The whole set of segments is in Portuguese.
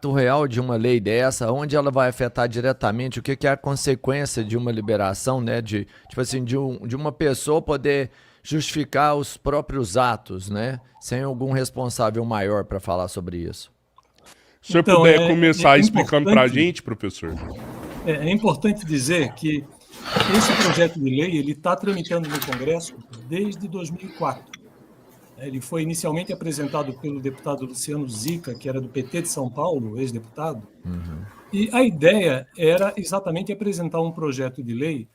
real de uma lei dessa, onde ela vai afetar diretamente, o que é a consequência de uma liberação, né? De, tipo assim, de uma pessoa poder justificar os próprios atos, né? Sem algum responsável maior para falar sobre isso. Se o senhor Então, puder começar explicando para a importante, gente, professor. é importante dizer que esse projeto de lei ele está tramitando no Congresso desde 2004. Ele foi inicialmente apresentado pelo deputado Luciano Zica, que era do PT de São Paulo, ex-deputado, e a ideia era exatamente apresentar um projeto de lei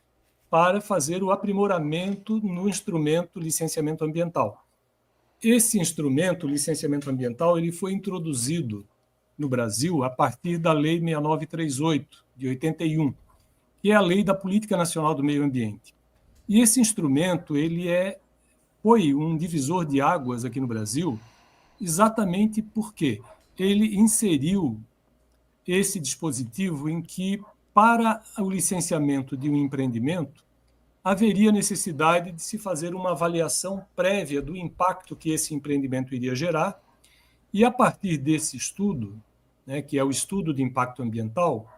para fazer o aprimoramento no instrumento licenciamento ambiental. Esse instrumento, licenciamento ambiental, ele foi introduzido no Brasil a partir da Lei 6938, de 81, que é a Lei da Política Nacional do Meio Ambiente. E esse instrumento ele foi um divisor de águas aqui no Brasil, exatamente porque ele inseriu esse dispositivo em que, para o licenciamento de um empreendimento, haveria necessidade de se fazer uma avaliação prévia do impacto que esse empreendimento iria gerar, e a partir desse estudo, né, que é o estudo de impacto ambiental,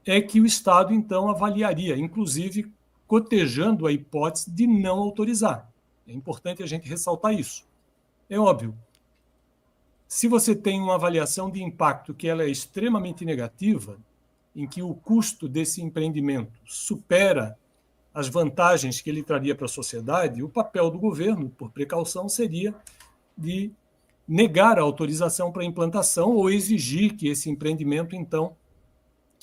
é que o Estado, então, avaliaria, inclusive cotejando a hipótese de não autorizar. É importante a gente ressaltar isso. É óbvio, se você tem uma avaliação de impacto que ela é extremamente negativa, em que o custo desse empreendimento supera as vantagens que ele traria para a sociedade, o papel do governo, por precaução, seria de negar a autorização para a implantação ou exigir que esse empreendimento, então,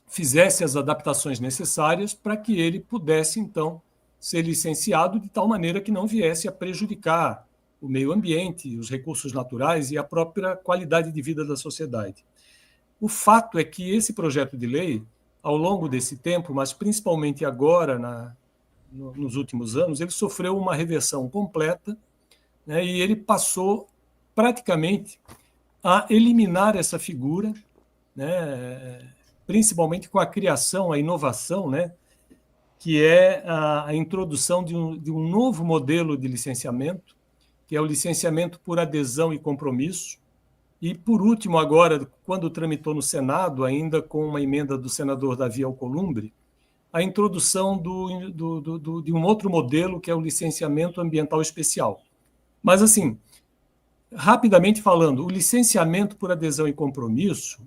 fizesse as adaptações necessárias para que ele pudesse, então, ser licenciado de tal maneira que não viesse a prejudicar o meio ambiente, os recursos naturais e a própria qualidade de vida da sociedade. O fato é que esse projeto de lei, ao longo desse tempo, mas principalmente agora, nos últimos anos, ele sofreu uma reversão completa, né, e ele passou praticamente a eliminar essa figura, né, principalmente com a criação, a inovação, né, que é a introdução de um novo modelo de licenciamento, que é o licenciamento por adesão e compromisso. E, por último, agora, quando tramitou no Senado, ainda com uma emenda do senador Davi Alcolumbre, a introdução de um outro modelo, que é o licenciamento ambiental especial. Mas, assim, rapidamente falando, o licenciamento por adesão e compromisso,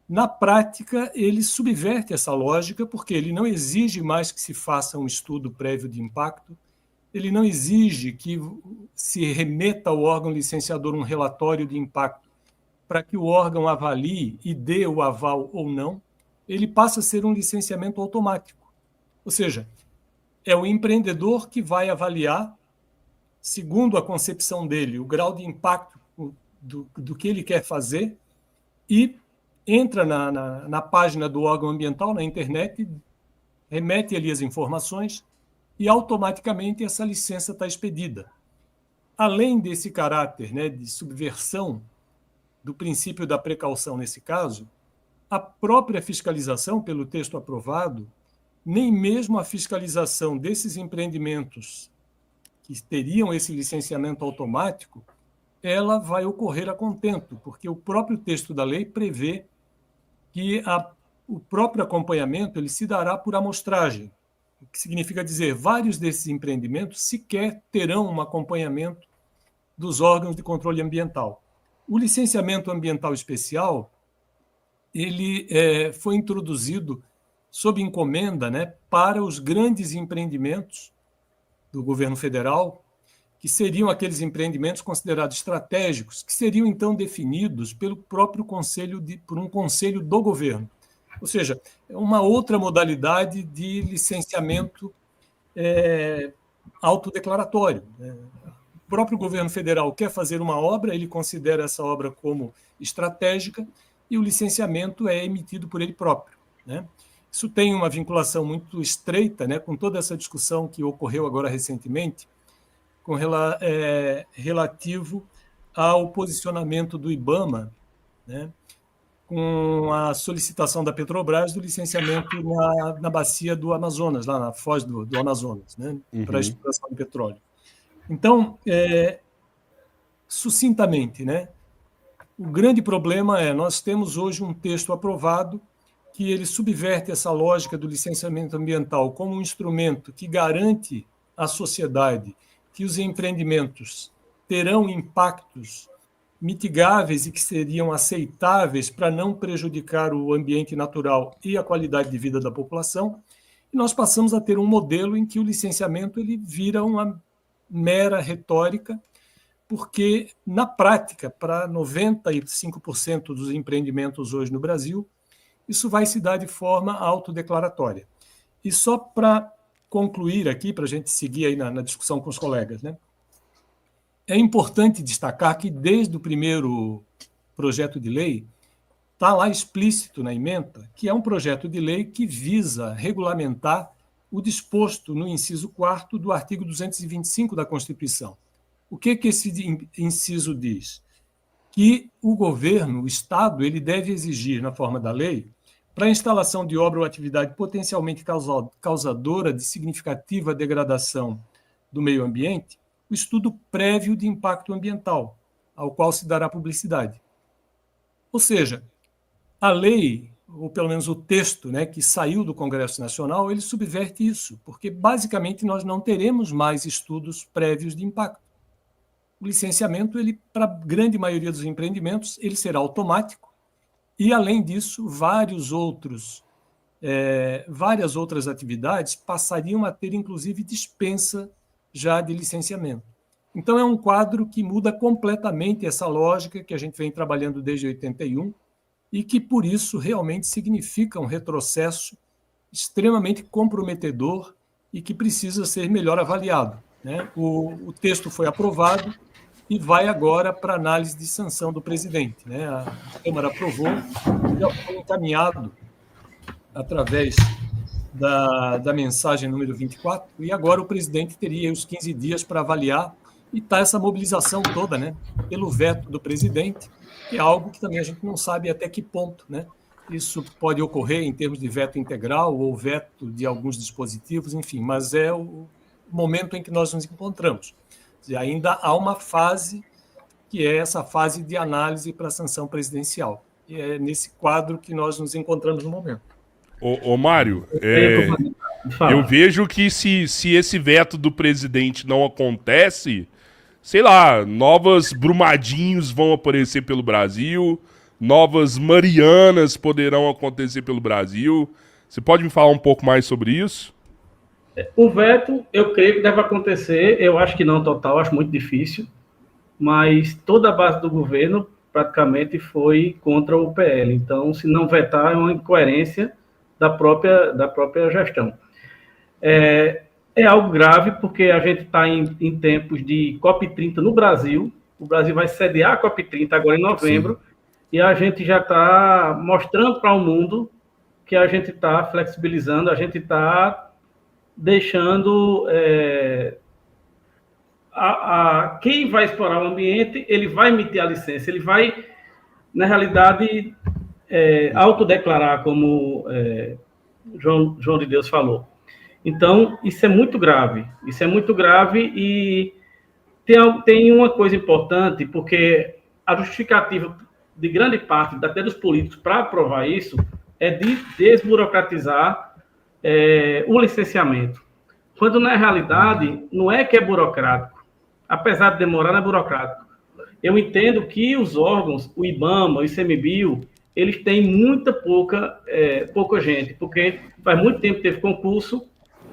na prática, ele subverte essa lógica, porque ele não exige mais que se faça um estudo prévio de impacto, ele não exige que se remeta ao órgão licenciador um relatório de impacto para que o órgão avalie e dê o aval ou não, ele passa a ser um licenciamento automático. Ou seja, é o empreendedor que vai avaliar, segundo a concepção dele, o grau de impacto do que ele quer fazer e entra na página do órgão ambiental, na internet, remete ali as informações e automaticamente essa licença está expedida. Além desse caráter, né, de subversão do princípio da precaução nesse caso, a própria fiscalização, pelo texto aprovado, nem mesmo a fiscalização desses empreendimentos que teriam esse licenciamento automático, ela vai ocorrer a contento, porque o próprio texto da lei prevê que o próprio acompanhamento ele se dará por amostragem, o que significa dizer vários desses empreendimentos sequer terão um acompanhamento dos órgãos de controle ambiental. O licenciamento ambiental especial ele foi introduzido sob encomenda, né, para os grandes empreendimentos do governo federal, que seriam aqueles empreendimentos considerados estratégicos, que seriam então definidos pelo próprio por um conselho do governo. Ou seja, é uma outra modalidade de licenciamento autodeclaratório. O próprio governo federal quer fazer uma obra, ele considera essa obra como estratégica e o licenciamento é emitido por ele próprio, né? Isso tem uma vinculação muito estreita, né, com toda essa discussão que ocorreu agora recentemente, relativo ao posicionamento do IBAMA, né, com a solicitação da Petrobras do licenciamento na bacia do Amazonas, lá na foz do Amazonas, né, para a exploração de petróleo. Então, sucintamente, né, O grande problema é, nós temos hoje um texto aprovado que ele subverte essa lógica do licenciamento ambiental como um instrumento que garante à sociedade que os empreendimentos terão impactos mitigáveis e que seriam aceitáveis para não prejudicar o ambiente natural e a qualidade de vida da população. E nós passamos a ter um modelo em que o licenciamento ele vira uma mera retórica, porque, na prática, para 95% dos empreendimentos hoje no Brasil, isso vai se dar de forma autodeclaratória. E só para concluir aqui, para a gente seguir aí na discussão com os colegas, né? É importante destacar que, desde o primeiro projeto de lei, está lá explícito na ementa que é um projeto de lei que visa regulamentar o disposto no inciso 4º do artigo 225 da Constituição. O que esse inciso diz? Que o governo, o Estado, ele deve exigir, na forma da lei, para a instalação de obra ou atividade potencialmente causadora de significativa degradação do meio ambiente, o estudo prévio de impacto ambiental, ao qual se dará publicidade. Ou seja, a lei, ou pelo menos o texto, né, que saiu do Congresso Nacional, ele subverte isso, porque basicamente nós não teremos mais estudos prévios de impacto. O licenciamento, ele, para a grande maioria dos empreendimentos, ele será automático e, além disso, várias outras atividades passariam a ter, inclusive, dispensa já de licenciamento. Então, é um quadro que muda completamente essa lógica que a gente vem trabalhando desde 81 e que, por isso, realmente significa um retrocesso extremamente comprometedor e que precisa ser melhor avaliado, né? O texto foi aprovado e vai agora para análise de sanção do presidente, né? A Câmara aprovou, já foi encaminhado através da mensagem número 24, e agora o presidente teria os 15 dias para avaliar, e está essa mobilização toda, né, pelo veto do presidente, que é algo que também a gente não sabe até que ponto, né, isso pode ocorrer em termos de veto integral ou veto de alguns dispositivos, enfim, mas é o momento em que nós nos encontramos. E ainda há uma fase que é essa fase de análise para a sanção presidencial. E é nesse quadro que nós nos encontramos no momento. Ô Mário, eu vejo que se esse veto do presidente não acontece, sei lá, novas Brumadinhos vão aparecer pelo Brasil, novas Marianas poderão acontecer pelo Brasil. Você pode me falar um pouco mais sobre isso? O veto, eu creio que deve acontecer, eu acho que não total, acho muito difícil, mas toda a base do governo praticamente foi contra o PL. Então, se não vetar, é uma incoerência da própria gestão. É algo grave, porque a gente está em tempos de COP30 no Brasil. O Brasil vai sediar a COP30 agora em novembro. Sim. E a gente já está mostrando para o mundo que a gente está flexibilizando, a gente está deixando quem vai explorar o ambiente, ele vai emitir a licença, ele vai, na realidade, autodeclarar, como João de Deus falou. Então, isso é muito grave, e tem uma coisa importante, porque a justificativa de grande parte, até dos políticos, para aprovar isso, é de desburocratizar o licenciamento. Quando, na realidade, não é que é burocrático. Apesar de demorar, não é burocrático. Eu entendo que os órgãos, o IBAMA, o ICMBio, eles têm pouca gente, porque faz muito tempo que teve concurso,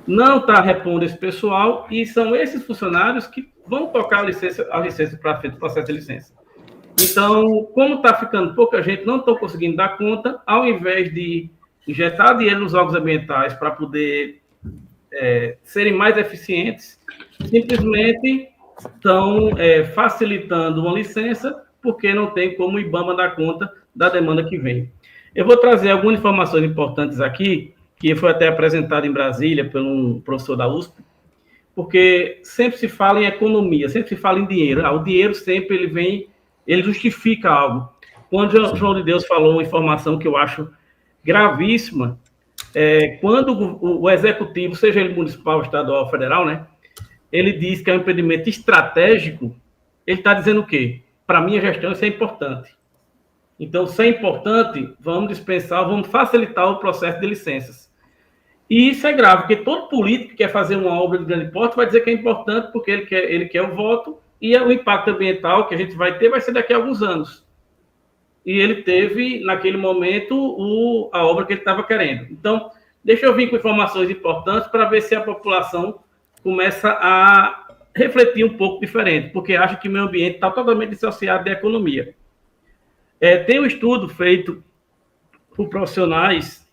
não está repondo esse pessoal, e são esses funcionários que vão tocar a licença para frente do processo de licença. Então, como está ficando pouca gente, não estão conseguindo dar conta, ao invés de injetar dinheiro nos órgãos ambientais para poder serem mais eficientes, simplesmente estão facilitando uma licença, porque não tem como o IBAMA dar conta da demanda que vem. Eu vou trazer algumas informações importantes aqui, que foi até apresentado em Brasília por um professor da USP, porque sempre se fala em economia, sempre se fala em dinheiro. O dinheiro sempre ele justifica algo. Quando João de Deus falou uma informação que eu acho gravíssima, quando o executivo, seja ele municipal, estadual ou federal, né, ele diz que é um empreendimento estratégico, ele está dizendo o quê? Para a minha gestão isso é importante. Então, se é importante, vamos dispensar, vamos facilitar o processo de licenças. E isso é grave, porque todo político que quer fazer uma obra de grande porte vai dizer que é importante porque ele quer o voto, e o impacto ambiental que a gente vai ter vai ser daqui a alguns anos. E ele teve, naquele momento, a obra que ele estava querendo. Então, deixa eu vir com informações importantes para ver se a população começa a refletir um pouco diferente, porque acha que o meio ambiente está totalmente dissociado da economia. Tem um estudo feito por profissionais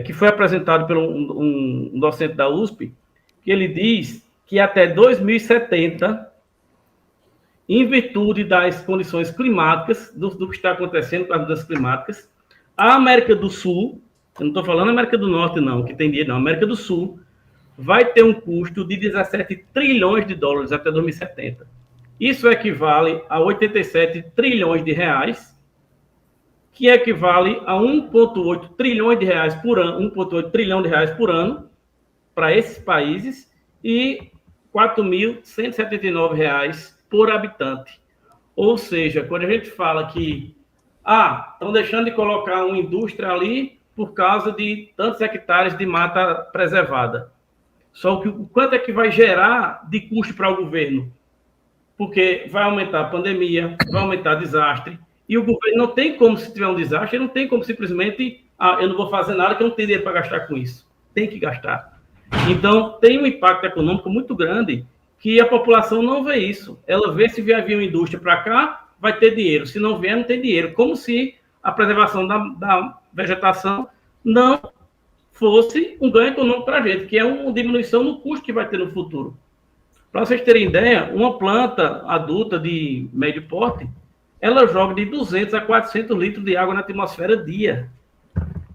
que foi apresentado por um docente da USP, que ele diz que até 2070, em virtude das condições climáticas, do que está acontecendo com as mudanças climáticas, a América do Sul, eu não estou falando América do Norte, não, que tem dinheiro, não, a América do Sul vai ter um custo de 17 trilhões de dólares até 2070. Isso equivale a 87 trilhões de reais, que equivale a 1,8 trilhões de reais por ano, 1,8 trilhão de reais por ano para esses países e 4.179 reais por habitante. Ou seja, quando a gente fala que estão deixando de colocar uma indústria ali por causa de tantos hectares de mata preservada. Só que o quanto é que vai gerar de custo para o governo? Porque vai aumentar a pandemia, vai aumentar desastre, e o governo não tem como, se tiver um desastre, não tem como simplesmente, eu não vou fazer nada que eu não tenho dinheiro para gastar com isso. Tem que gastar. Então, tem um impacto econômico muito grande que a população não vê isso. Ela vê se vier uma indústria para cá, vai ter dinheiro. Se não vier, não tem dinheiro. Como se a preservação da vegetação não fosse um ganho econômico para a gente, que é uma diminuição no custo que vai ter no futuro. Para vocês terem ideia, uma planta adulta de médio porte, ela joga de 200 a 400 litros de água na atmosfera dia.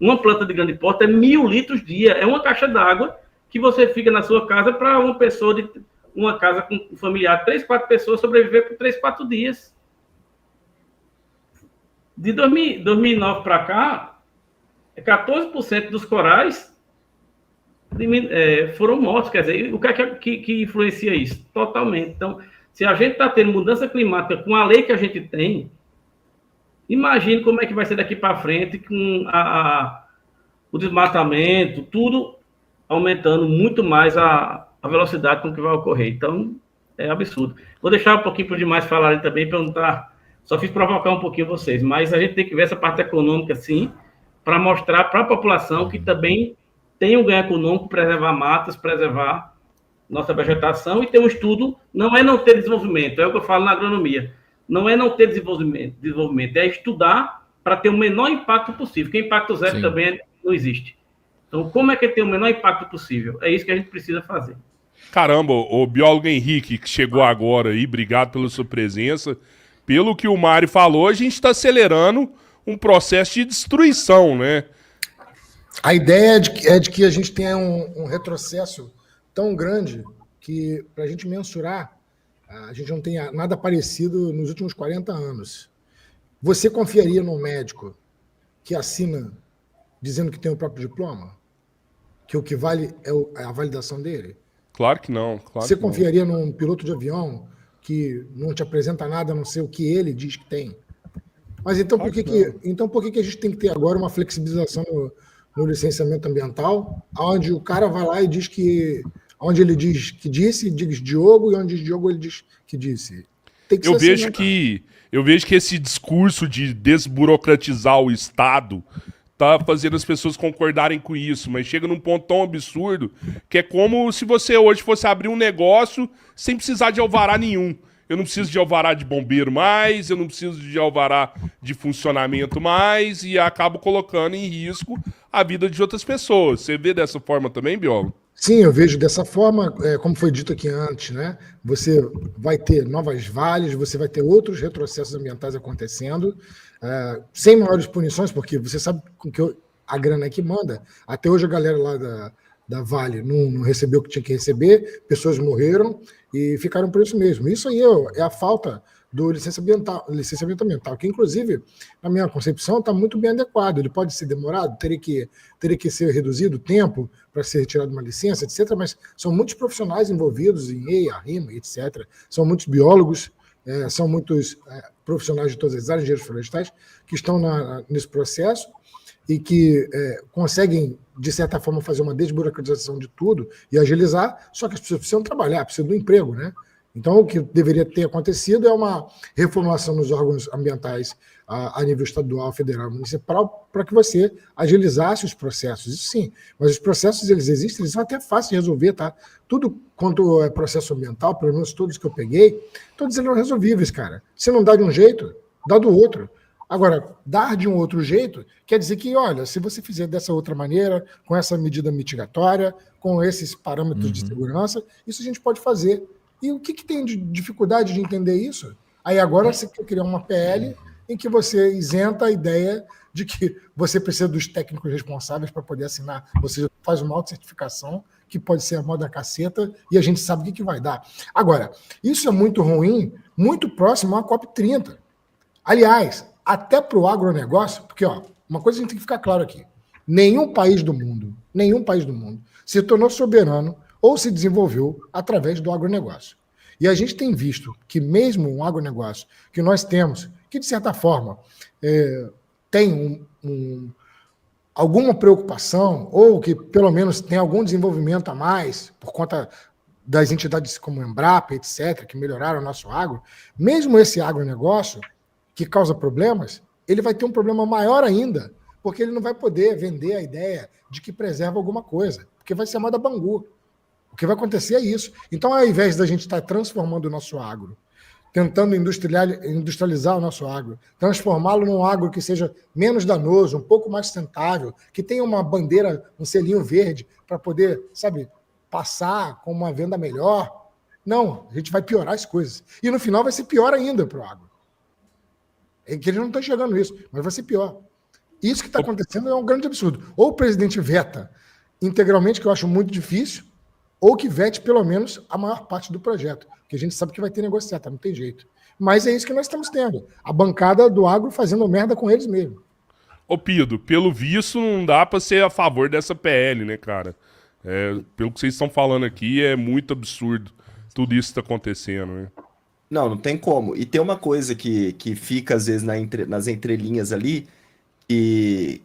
Uma planta de grande porte é 1.000 litros dia. É uma caixa d'água que você fica na sua casa para uma pessoa uma casa com um familiar, 3, 4 pessoas sobreviver por 3, 4 dias. De 2009 para cá, 14% dos corais foram mortos. Quer dizer, o que é que influencia isso? Totalmente. Então, se a gente está tendo mudança climática com a lei que a gente tem, imagine como é que vai ser daqui para frente com o desmatamento, tudo aumentando muito mais a velocidade com que vai ocorrer. Então, é absurdo. Vou deixar um pouquinho para os demais falarem também, para eu não estar... Só fiz provocar um pouquinho vocês, mas a gente tem que ver essa parte econômica, sim, para mostrar para a população que também tem um ganho econômico, preservar matas, preservar nossa vegetação, e ter um estudo, não é não ter desenvolvimento, é o que eu falo na agronomia, não é não ter desenvolvimento, é estudar para ter o menor impacto possível, porque impacto zero também não existe. Então, como é que tem o menor impacto possível? É isso que a gente precisa fazer. Caramba, o biólogo Henrique, que chegou agora aí, obrigado pela sua presença. Pelo que o Mário falou, a gente está acelerando um processo de destruição, né? A ideia é de que a gente tenha um retrocesso tão grande que, para a gente mensurar, a gente não tenha nada parecido nos últimos 40 anos. Você confiaria num médico que assina dizendo que tem o próprio diploma? Que o que vale é a validação dele? Claro que não. Claro Você que não. confiaria num piloto de avião que não te apresenta nada a não ser o que ele diz que tem? Mas então, por que a gente tem que ter agora uma flexibilização no licenciamento ambiental, onde o cara vai lá e diz que... Onde ele diz que disse, diz Diogo, e onde diz Diogo, ele diz que disse. Tem que ser eu vejo que esse discurso de desburocratizar o Estado tá fazendo as pessoas concordarem com isso, mas chega num ponto tão absurdo que é como se você hoje fosse abrir um negócio sem precisar de alvará nenhum. Eu não preciso de alvará de bombeiro mais, eu não preciso de alvará de funcionamento mais, e acabo colocando em risco a vida de outras pessoas. Você vê dessa forma também, biólogo? Sim, eu vejo dessa forma, como foi dito aqui antes, né? Você vai ter novas vales, você vai ter outros retrocessos ambientais acontecendo, sem maiores punições, porque você sabe que a grana é que manda. Até hoje a galera lá da Vale não recebeu o que tinha que receber, pessoas morreram e ficaram por isso mesmo. Isso aí é a falta do licenciamento ambiental, que inclusive, na minha concepção, está muito bem adequado. Ele pode ser demorado, teria que ser reduzido o tempo para ser retirado uma licença, etc., mas são muitos profissionais envolvidos em EIA, RIMA, etc., são muitos biólogos são muitos profissionais de todas as áreas, engenheiros florestais, que estão nesse processo e que conseguem, de certa forma, fazer uma desburocratização de tudo e agilizar, só que as pessoas precisam trabalhar, precisam do emprego, né? Então, o que deveria ter acontecido é uma reformulação nos órgãos ambientais a nível estadual, federal, municipal, para que você agilizasse os processos. Isso sim, mas os processos, eles existem, eles são até fáceis de resolver, tá? Tudo quanto é processo ambiental, pelo menos todos que eu peguei, todos eles são resolvíveis, cara. Se não dá de um jeito, dá do outro. Agora, dar de um outro jeito quer dizer que, olha, se você fizer dessa outra maneira, com essa medida mitigatória, com esses parâmetros de segurança, isso a gente pode fazer. E o que tem de dificuldade de entender isso? Aí agora você quer criar uma PL em que você isenta a ideia de que você precisa dos técnicos responsáveis para poder assinar. Ou seja, faz uma autocertificação que pode ser a moda caceta e a gente sabe o que vai dar. Agora, isso é muito ruim, muito próximo à COP30. Aliás, até para o agronegócio, porque uma coisa a gente tem que ficar claro aqui, nenhum país do mundo se tornou soberano ou se desenvolveu através do agronegócio. E a gente tem visto que mesmo um agronegócio que nós temos, que de certa forma tem alguma preocupação, ou que pelo menos tem algum desenvolvimento a mais, por conta das entidades como o Embrapa, etc., que melhoraram o nosso agro, mesmo esse agronegócio, que causa problemas, ele vai ter um problema maior ainda, porque ele não vai poder vender a ideia de que preserva alguma coisa, porque vai ser moda Bangu. O que vai acontecer é isso. Então, ao invés da gente estar transformando o nosso agro, tentando industrializar o nosso agro, transformá-lo num agro que seja menos danoso, um pouco mais sustentável, que tenha uma bandeira, um selinho verde, para poder, passar com uma venda melhor. Não, a gente vai piorar as coisas. E no final vai ser pior ainda para o agro. É que eles não estão enxergando isso, mas vai ser pior. Isso que está acontecendo é um grande absurdo. Ou o presidente veta integralmente, que eu acho muito difícil, ou que vete pelo menos a maior parte do projeto, porque a gente sabe que vai ter negociata, não tem jeito. Mas é isso que nós estamos tendo. A bancada do agro fazendo merda com eles mesmo. Ô, Pido, pelo visto não dá pra ser a favor dessa PL, né, cara? Pelo que vocês estão falando aqui, é muito absurdo tudo isso que tá acontecendo, né? Não tem como. E tem uma coisa que fica, às vezes, nas entrelinhas ali, que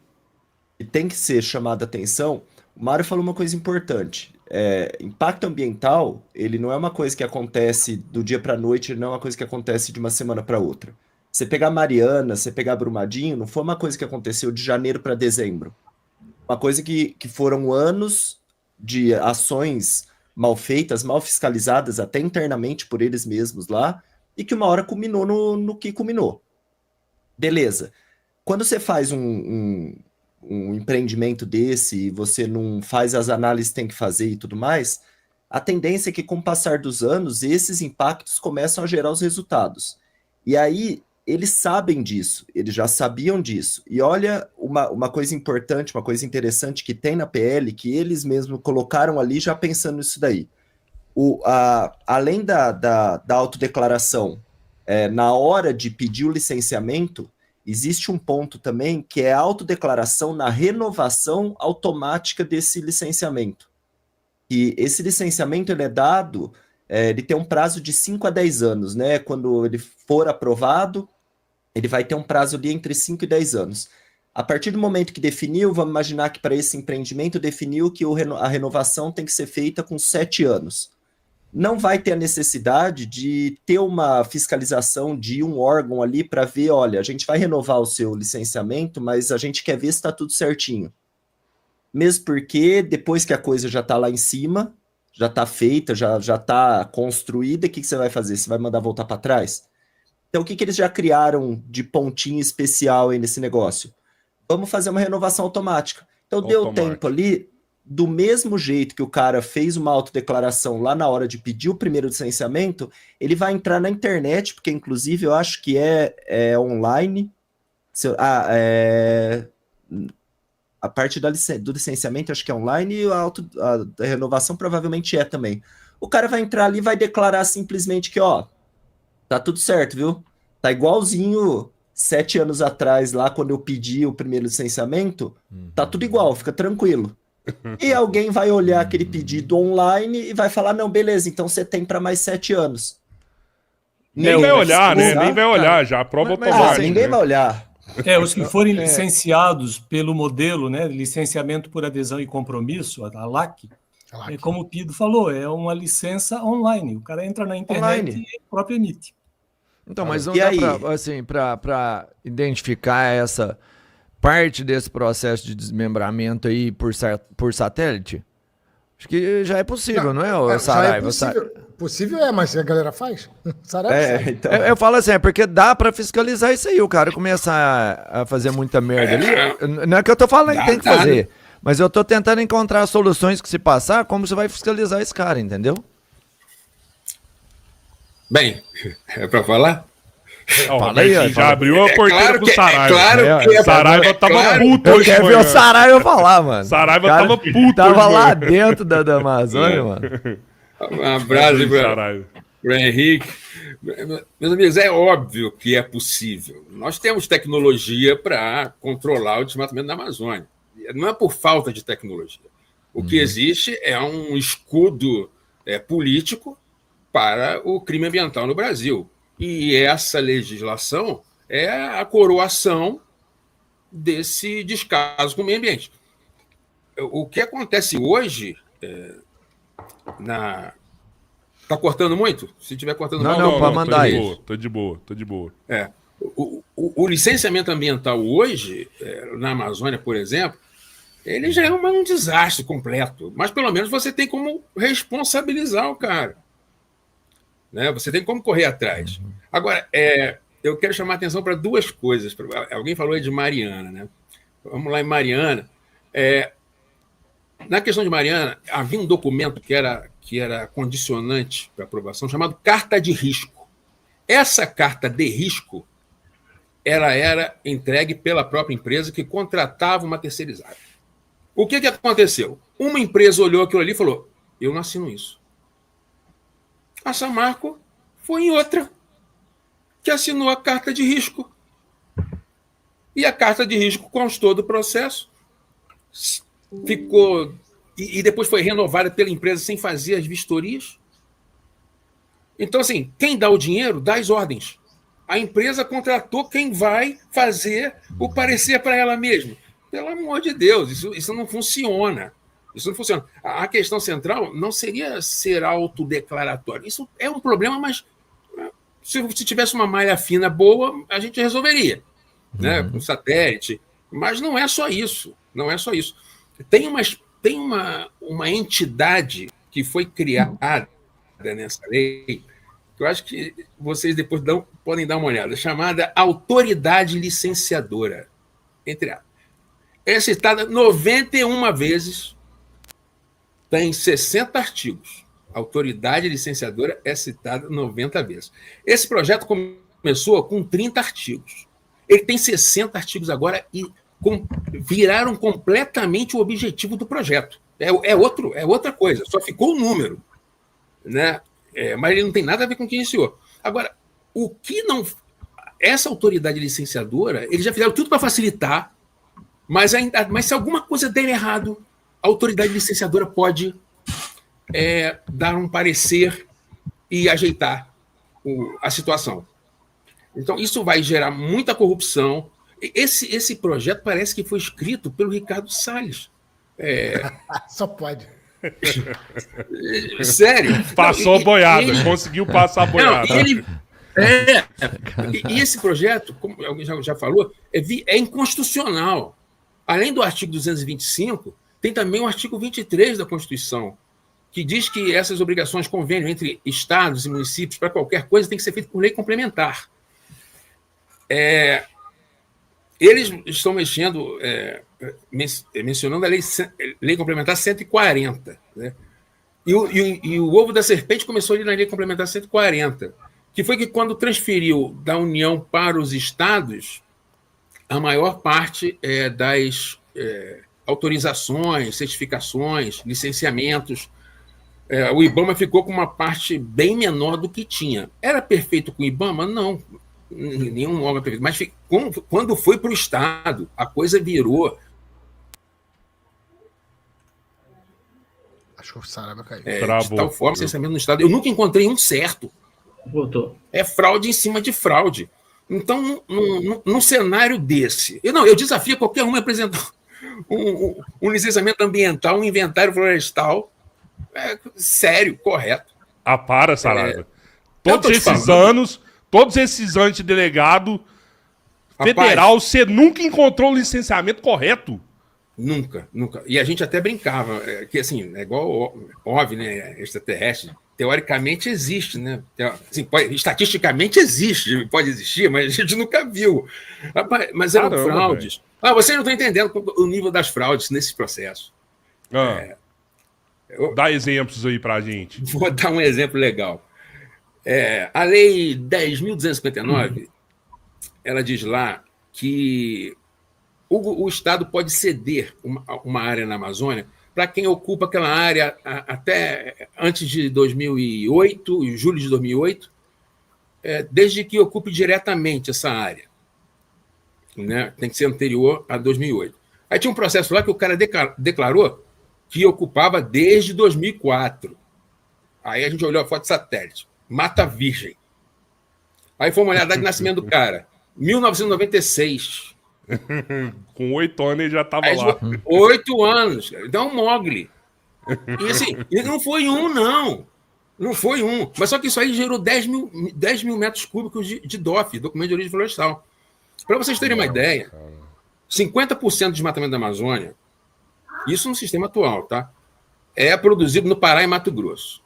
tem que ser chamada a atenção. O Mário falou uma coisa importante. Impacto ambiental, ele não é uma coisa que acontece do dia para a noite, ele não é uma coisa que acontece de uma semana para outra. Você pegar Mariana, você pegar Brumadinho, não foi uma coisa que aconteceu de janeiro para dezembro. Uma coisa que foram anos de ações mal feitas, mal fiscalizadas, até internamente por eles mesmos lá, e que uma hora culminou no que culminou. Beleza. Quando você faz um empreendimento desse e você não faz as análises que tem que fazer e tudo mais, a tendência é que, com o passar dos anos, esses impactos começam a gerar os resultados. E aí, eles sabem disso, eles já sabiam disso. E olha uma coisa importante, uma coisa interessante que tem na PL, que eles mesmos colocaram ali já pensando nisso daí. Além da autodeclaração, na hora de pedir o licenciamento, existe um ponto também que é a autodeclaração na renovação automática desse licenciamento. E esse licenciamento ele é dado, ele tem um prazo de 5 a 10 anos, né? Quando ele for aprovado, ele vai ter um prazo ali entre 5 e 10 anos. A partir do momento que definiu, vamos imaginar que para esse empreendimento definiu que a renovação tem que ser feita com 7 anos. Não vai ter a necessidade de ter uma fiscalização de um órgão ali para ver, olha, a gente vai renovar o seu licenciamento, mas a gente quer ver se está tudo certinho. Mesmo porque depois que a coisa já está lá em cima, já está feita, já está construída, o que você vai fazer? Você vai mandar voltar para trás? Então, o que eles já criaram de pontinho especial aí nesse negócio? Vamos fazer uma renovação automática. Então, deu tempo ali, do mesmo jeito que o cara fez uma autodeclaração lá na hora de pedir o primeiro licenciamento, ele vai entrar na internet, porque inclusive eu acho que é online. A parte do licenciamento acho que é online e a renovação provavelmente é também. O cara vai entrar ali e vai declarar simplesmente que, tá tudo certo, viu? Tá igualzinho 7 anos atrás, lá quando eu pedi o primeiro licenciamento, tá tudo igual, fica tranquilo. E alguém vai olhar aquele pedido online e vai falar, não, beleza, então você tem para mais 7 anos. Nem vai olhar, né? Exato. Nem vai olhar, já aprova Mas automático. assim, Ninguém vai olhar. Os que forem licenciados pelo modelo, né, licenciamento por adesão e compromisso, a LAC, como o Pido falou, é uma licença online. O cara entra na internet Online. e próprio emite. Então, mas não E dá aí? para identificar essa parte desse processo de desmembramento aí por satélite? Acho que já é possível, não é, ô Saraiva? Possível é, mas a galera faz. Saraiva sabe. Então. Eu falo assim, é porque dá pra fiscalizar isso aí. O cara começar a fazer muita merda ali. Não é que eu tô falando que tem que fazer. Mas eu tô tentando encontrar soluções que se passar, como você vai fiscalizar esse cara, entendeu? Bem, é para falar? Ó, Fala aí, ó, já fala. abriu a porteira pro Saraiva. Claro que é Saraiva tava claro. puto Eu hoje de quero ver manhã. o Saraiva falar, mano. Saraiva Cara, tava puto Tava hoje de lá manhã. dentro da Amazônia, mano. Um abraço para Saraiva. o Henrique. Meus amigos, é óbvio que é possível. Nós temos tecnologia para controlar o desmatamento da Amazônia. Não é por falta de tecnologia. O que existe é um escudo político para o crime ambiental no Brasil. E essa legislação é a coroação desse descaso com o meio ambiente. O que acontece hoje Tá cortando muito? Se estiver cortando Não, mal, não, pode mandar aí. Tô de boa. O licenciamento ambiental hoje, na Amazônia, por exemplo, ele já é um desastre completo. Mas pelo menos você tem como responsabilizar o cara. Né? Você tem como correr atrás. Agora, eu quero chamar a atenção para duas coisas. Alguém falou aí de Mariana, né? Vamos lá em Mariana. Na questão de Mariana, havia um documento que era condicionante para aprovação, chamado Carta de Risco. Essa carta de risco ela era entregue pela própria empresa que contratava uma terceirizada. O que aconteceu? Uma empresa olhou aquilo ali e falou: eu não assino isso. A Samarco foi em outra que assinou a carta de risco. E a carta de risco constou do processo, ficou e depois foi renovada pela empresa sem fazer as vistorias. Então, assim, quem dá o dinheiro dá as ordens. A empresa contratou quem vai fazer o parecer para ela mesma. Pelo amor de Deus, isso não funciona. Isso não funciona. A questão central não seria ser autodeclaratório. Isso é um problema, mas se tivesse uma malha fina boa, a gente resolveria, né? Com satélite. Mas não é só isso. Não é só isso. Tem uma entidade que foi criada nessa lei, que eu acho que vocês depois podem dar uma olhada, chamada Autoridade Licenciadora. Entre aspas. É citada 91 vezes, tem 60 artigos. Autoridade Licenciadora é citada 90 vezes. Esse projeto começou com 30 artigos. Ele tem 60 artigos agora e viraram completamente o objetivo do projeto. É outra coisa, só ficou o número. Né? Mas ele não tem nada a ver com o que iniciou. Agora, o que não. Essa autoridade licenciadora, eles já fizeram tudo para facilitar, mas se alguma coisa der errado, a autoridade licenciadora pode dar um parecer e ajeitar a situação. Então, isso vai gerar muita corrupção. Esse projeto parece que foi escrito pelo Ricardo Salles. Só pode. Sério. Passou a boiada, conseguiu passar a boiada. E esse projeto, como alguém já falou, é inconstitucional. Além do artigo 225, tem também o artigo 23 da Constituição, que diz que essas obrigações, convênio entre estados e municípios para qualquer coisa tem que ser feito por lei complementar. Eles estão mencionando a lei complementar 140. Né? E o ovo da serpente começou ali na lei complementar 140, que foi que quando transferiu da União para os estados, a maior parte das autorizações, certificações, licenciamentos, o IBAMA ficou com uma parte bem menor do que tinha. Era perfeito com o IBAMA? Não. Nenhum órgão perfeito. Mas quando foi para o Estado, a coisa virou. Acho que o Saraiva caiu. De tal forma, licenciamento no Estado. Eu nunca encontrei um certo. Voltou. É fraude em cima de fraude. Então, num cenário desse, eu desafio qualquer um a apresentar um licenciamento ambiental, um inventário florestal sério, correto. Para, Saraiva. Eu tô te Todos esses anos de delegado Rapaz, federal, você nunca encontrou um licenciamento correto? Nunca. E a gente até brincava, que assim, é igual óbvio, né? Extraterrestre. Teoricamente existe, né? Assim, estatisticamente existe, pode existir, mas a gente nunca viu. Rapaz, mas eram fraudes. Vocês não estão entendendo o nível das fraudes nesse processo. Dá exemplos aí pra gente. Vou dar um exemplo legal. A Lei 10.259, ela diz lá que o Estado pode ceder uma área na Amazônia para quem ocupa aquela área até antes de 2008, julho de 2008, desde que ocupe diretamente essa área. Né? Tem que ser anterior a 2008. Aí tinha um processo lá que o cara declarou que ocupava desde 2004. Aí a gente olhou a foto de satélite. Mata Virgem. Aí foi uma olhada de nascimento do cara. 1996. Com 8 anos ele já estava lá. 8 anos. Então, Mogli. E assim, não foi um, não. Não foi um. Mas só que isso aí gerou 10 mil metros cúbicos de DOF, documento de origem florestal. Para vocês terem uma ideia, 50% do desmatamento da Amazônia, isso no sistema atual, tá? É produzido no Pará e Mato Grosso.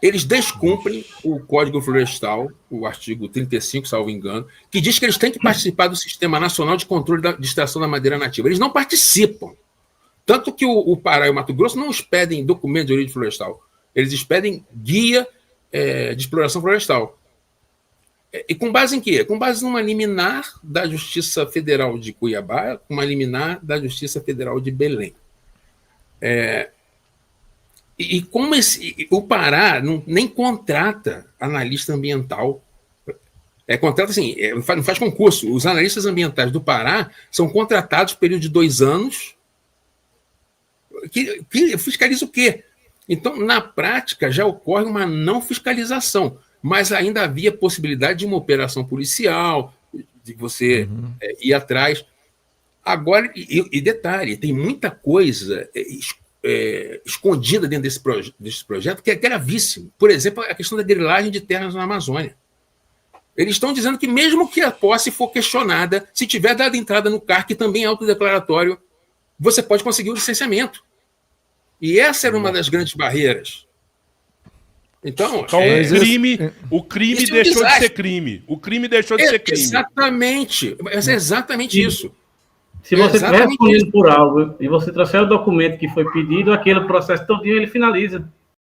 Eles descumprem o Código Florestal, o artigo 35, salvo engano, que diz que eles têm que participar do Sistema Nacional de Controle de Extração da Madeira Nativa. Eles não participam. Tanto que o Pará e o Mato Grosso não expedem documento de origem florestal. Eles expedem guia de exploração florestal. E com base em quê? Com base numa liminar da Justiça Federal de Cuiabá, uma liminar da Justiça Federal de Belém. E como o Pará nem contrata analista ambiental, contrata assim, não faz concurso. Os analistas ambientais do Pará são contratados por período de 2 anos, que fiscaliza o quê? Então, na prática, já ocorre uma não fiscalização, mas ainda havia possibilidade de uma operação policial, de você ir atrás. Agora, e detalhe, tem muita coisa escondida dentro desse projeto que é gravíssimo. Por exemplo, a questão da grilagem de terras na Amazônia. Eles estão dizendo que mesmo que a posse for questionada, se tiver dado entrada no CAR, que também é autodeclaratório, você pode conseguir o licenciamento. E essa era uma das grandes barreiras. Então o crime deixou de ser crime. O crime deixou de ser crime. Exatamente. É exatamente isso. Se você estiver respondido por algo e você trouxer o documento que foi pedido, aquele processo todinho ele finaliza.